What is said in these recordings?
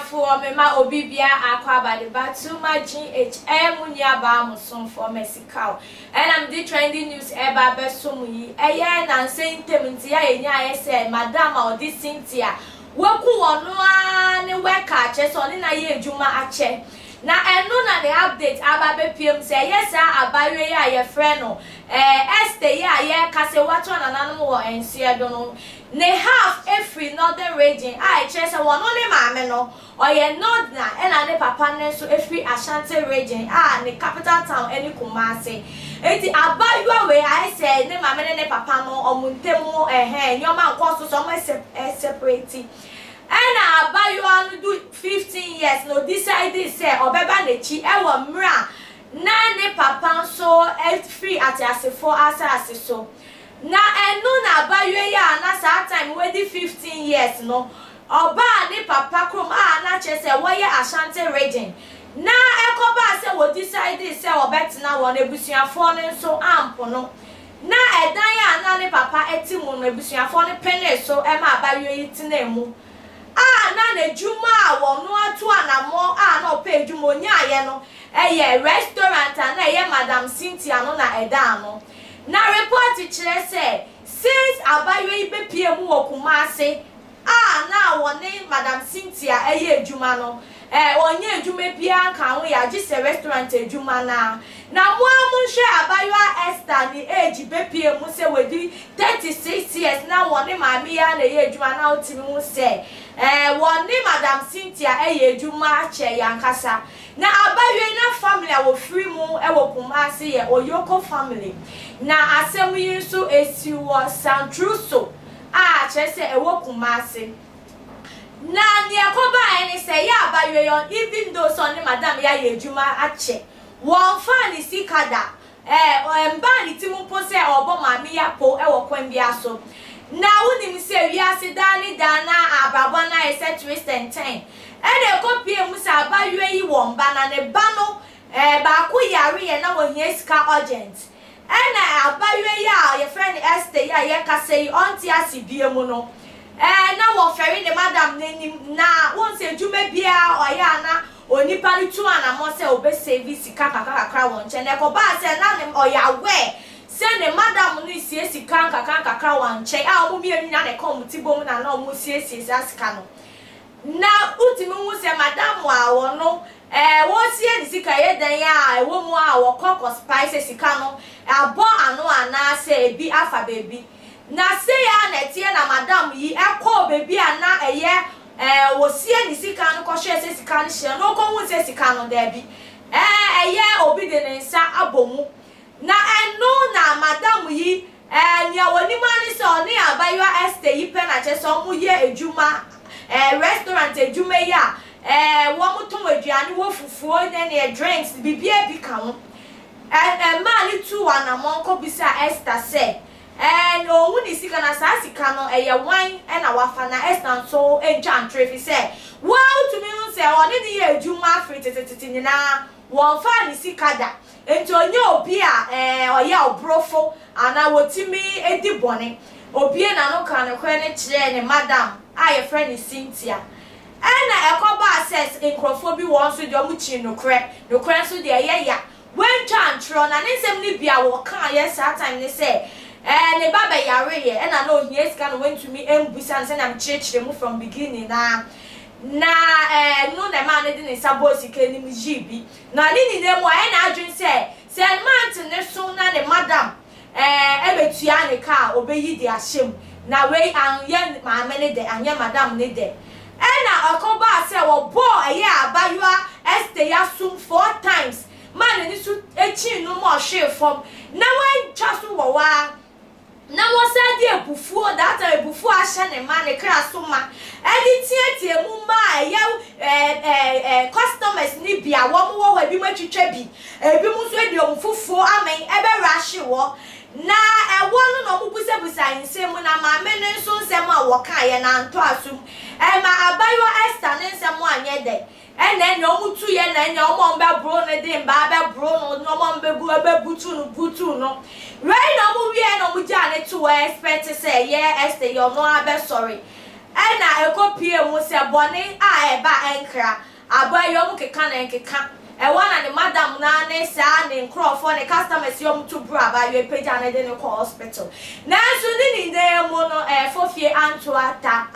for me ma obibia akwaba de batuma GH munya ba muson for Mexico and I'm the trending news eba besom yi eye na nsen ntemintia enya ese madam or this Cynthia woku wono a ne weka che so ne na ye adwuma ache na eno na the update aba be pm say yes abawe ya ye friend no Esther ya ye kase wato na nanom wo ensia do no ne half every northern region I che say wono ne maame no oye north na ena ne papa ne so every Ashanti region ne capital town eni Kumasi eti abawe we I say ne maame ne papa no omuntemu nyoma nkoso so mo separate and abayo anu do 15 years no decide say obeba nechi ewo mra na ne papa so free at asefo asase so na enu na abayo ya na sa time we di 15 years no oba ne papa krom na che say wo ye Ashanti region na ekoba say wo decide say obetena won ebusuafo ne so ampo no na edan ya na ne papa etimu no ebusuafo ne pene so e ma abayo yi tinemu na na juma wonu atu anamo na ope juma onyaye no eye restaurant na eye Madam Cynthia no na eda no na report kire say since abayo be pie mu Kumasi na woni Madam Cynthia eye juma no onye juma bia kan ho ya gise restaurant juma na mo amunhwe abayo Esther ni age be pie mu se wedi 36 years na woni maami ya na eye juma na otimi mu se woni Madam Cynthia juma ache yankasa na abawe na family wo free mu Kumasi ye Oyoko family na asemu yinso esiwo Santruso chese Kumasi na ni akoba eni se ya abawe yon even though so ni madam ya juma ache won fa ni sikada mba ni timu po se obo mami ya po kwam bia so na unim se wiase dani dana ababa na ese twist and ten ede kopie musa abawe yi won ba na ne ba no ba ku yare ye na wo hie sika urgent na abawe ya ye friend Esther ya ye kase yi onti asibie mu no na wo feri ne madam nenim na won se dwuma bia oya na onipa ni tu anamo se obe service sika kakakra won che ne ko ba se na ne oya we se ne madam no sie sika kakakra won che omo mienu na ne kom tibom na omo sie sika no na utimi hu se madam wa wo no wo sie ni sika ye dan ya wo mu a wo kokko spice sika no abo ano ana se bi afa baby na se ya na tie na madam yi ekọ baby ana eye wo sie ni sika no ko hwe se sika no hye no ko hu se sika no da bi eye obi de ne nsa abomu na eno na madam yi nya woni mani so ni abayo Esther yi pe na che so mu ye ejuma restaurant ejuma ya wo mutum aduane wo fufuo ne drinks bibia bi ka ho ma ni tu anamon ko bisa Esther say no wuni sika na sa sika no eye wan na wafa na Esther so enjan trefi say wow to me say oni ni ye ejuma free tete nyina won fa ni sika da enti onye obi a oya obrofo ana wotimi edi bone obi na no kan ne kwen ne kire ne madam your friend Cynthia na ekoba access enkrofo bi won so de omuchi no kre so de ya when chan tro na nsem ni bia wo kan yes that time ni say ne baba yare ye na no yes can went to me embusan say na mchechire mu from beginning na no na man dey ni sabo sike ni mjibi na ni ne mo na adwin say man ne so na ne madam ebetua ne ka obeyi de ahyem na we anye maame ne de anye madam ne de na akoba say wo bo abayoa Esther ya sum 4 times man ni su echi no mo hwe fom na wan twaso wo wa na wo sa de ebufuo that ebufuo ahye ne ma ne kra so ma edi tie mu ma customers ni bia wo mo wo bi ma twetwa bi ebi mu so edi omfufuo amen ebe rahye wo na ewo no mo busebusa nsem na ma me ne so nsem a wo kan ye na nto asum ma abayo Esther ne nsem anye de ene omutu ye na enya omo mbe bro ne de mba be bro no omo mbe bu ebe butu no right na mo wie na mo ja ne to expect say ye Esther you no abe sorry ena ekopie mu se bone a eba enkra abayo mu keka na nkeka wana ne madam na ne sa ne nkrofo ne customers yom to bra abayo epeja na de ne ko hospital na so ni ne mu no fofie anto ata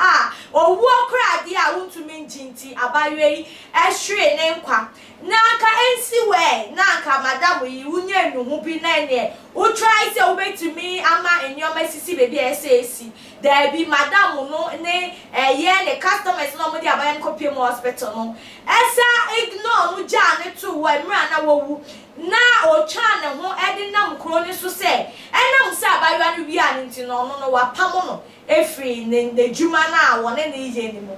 owu okra de a wuntumi njinti abayo yi ehwe ne nkwa na aka ensi we na aka madam yi wunye nuhu bi na ne o try say obetumi ama enyoma sisi baby esi there be madam no ne ye ne customers no mo di abayo ne kopie mu hospital no esa ignore no ja ne to wa mra na wowu na o twa ne ho edi nam kro ne so se enam se abayo anu wi an nti no no wa pamo no efri ne juma na wo ne ije ni mu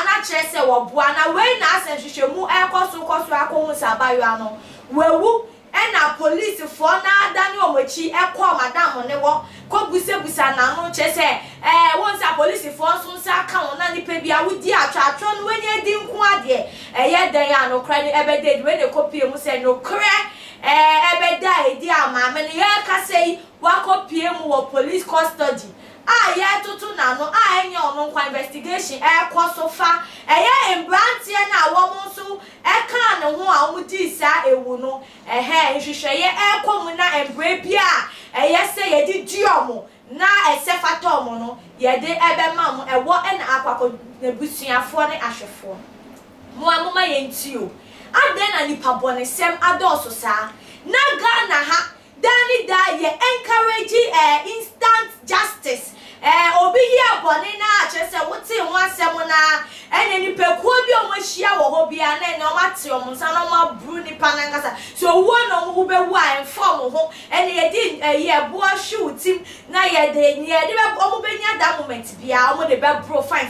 na chese wo boa na we na asenhwehwemu ekoso akohu sabayo ano wewu na police for na adani omochi ekọ madam ne wo ko busebusa na no chese won sa police for so nsa ka won na nipa bia wudi atwatwo no wenye di nko ade ye dan ya no kra ni ebede we ne kopie mu se no kra ebeda edi amame ne ye ka sei wa kopie mu wo police custody ye tutu na no enye ono nkwa investigation so fa ye embrantie na wo mo so ka ne ho a wo di sa ewu no nhwehwe ye mu na embre bia ye se ye di diomo na ese fatomo no ye de ebe ma mo ewo na akwako na busuafo ne ahwefo mo amoma ye ntio aden na nipa bone sem adoso sa na Ghana ha dani da ye encourage instant justice obi here bone na chese wote ho asem na ene ni pekuo bi o mahia wo ho bia na o mate o nsa na ma bru ni panangasa so wo no wo be wo inform ho ene ye di ye bo shooting na ye de be o mo be nya that moment bia o mo de be bro fine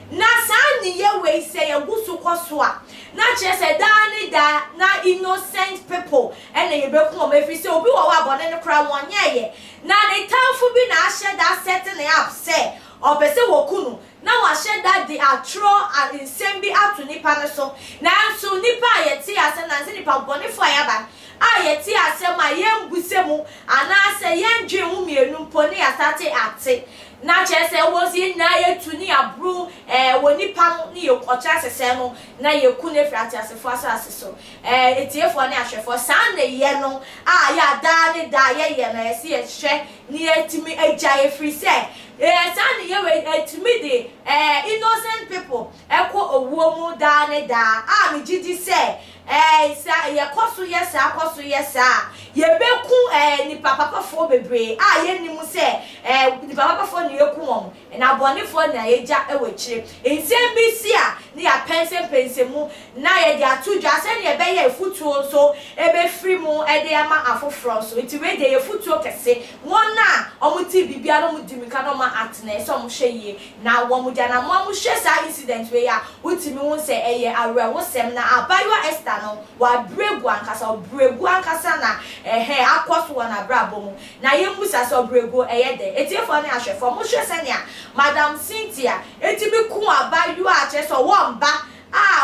na san ni ye we say ye gusu koso a na chese dani da na innocent people ene ye be ku o mefi say obi wo wa bone ne kra won ye na ne tanfu bi na ahye da setting up say obese wokunu na wa hye da the atro and insembi atu nipa ne so na so nipa yeti ase na se nipa bone fo ayaba yeti ase ma yembusemu ana ase yendwe hu mienu mpo ne asate ate na chese wozi na yetuni abru woni pam ni yokocha sese no na yekune frati asefo asase so etiefo ne ahwefo san ne ye no ya da ne da ye na ese ye hwe ni etimi agya ye free say san ne ye we etimi de innocent people eko owuo mu da ne da me gidi say sa ye koso yesa ye beku ni papa fo bebre ye nimu say ni papa fo ni yeku won na bone fo na yeja ewechire ensem bi si a ni ya pensemu na ye dia tudwa se ne be ye futuo so ebe free mu de ama afofro so nti we de ye futuo kese won na omuti bibia no mudimika no ma atne so mo hweye na wo mu dia na mo hwe sa incident we ya utimi won se eye awe wo sem na abayo Esther no wa bregu ankasa na akoso na brabo mu na yemusa so bregu de etiefo ne ahwefo mo hwe se ne Madam Cynthia etibi ku abayo a che so womba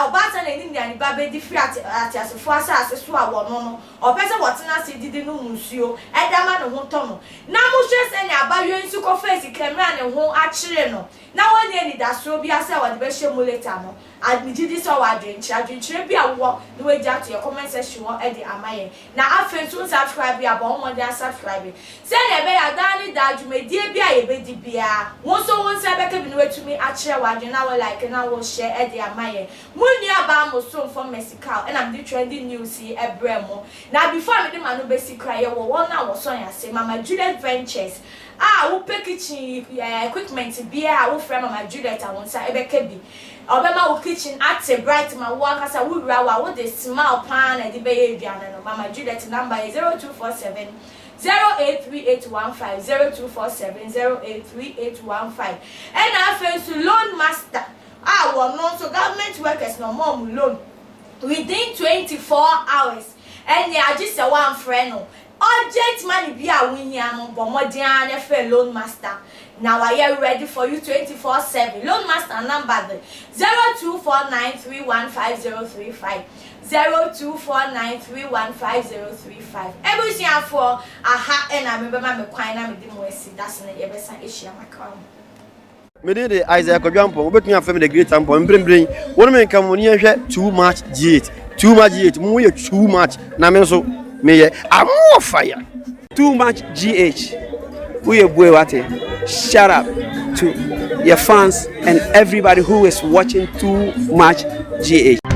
obata na ni nyani ba be di free ati asefo asase so a wo no obese wotena se didi no musuo edama ne ho to no na mo hwe se ne abayo nsu ko face camera ne ho a kire no na woni ani da so bi ase wo de be hye mu later no admiji so wa adwenchire bi awo no we ja to your comment section wo e de amaye na afen so subscribe bi abo mo de subscribe se ne be ya dani da dwumedie bi a ye be di bia won so won se be ke bi no wetumi a kire wa adwen na wo like na wo share e de amaye muni aba mo so from Mexico and I'm the trending news here ebremo na before me de manu be sikra ye wo won na wo so ya se Mama Juliet Ventures wo pe kitchen equipment bia wo fra Mama Juliet awon sa ebeke bi obema wo kitchen at bright ma wo akasa wo wura wa wo de small pan e de be ye aduane no Mama Juliet number is 0247 083815 0247 083815 and after loan master no so government workers no more loan within 24 hours and ya just a one friend no urgent money be a win here no but more than a loan master now I am ready for you 24/7 loan master number 0249315035 0249315035 everything for aha and I remember my kwan na me di mo esi that's na ye be san eshia makam Me dey Isaiah Kodwampo, obetumi afem the great ampo mbrembren. Won me nka mo ni ehwe too much Déath. Too much Déath. Mo ye too much. Na me so me ye am fire. Too much GH. We are Béaten. Shout out to your fans and everybody who is watching Too Much GH.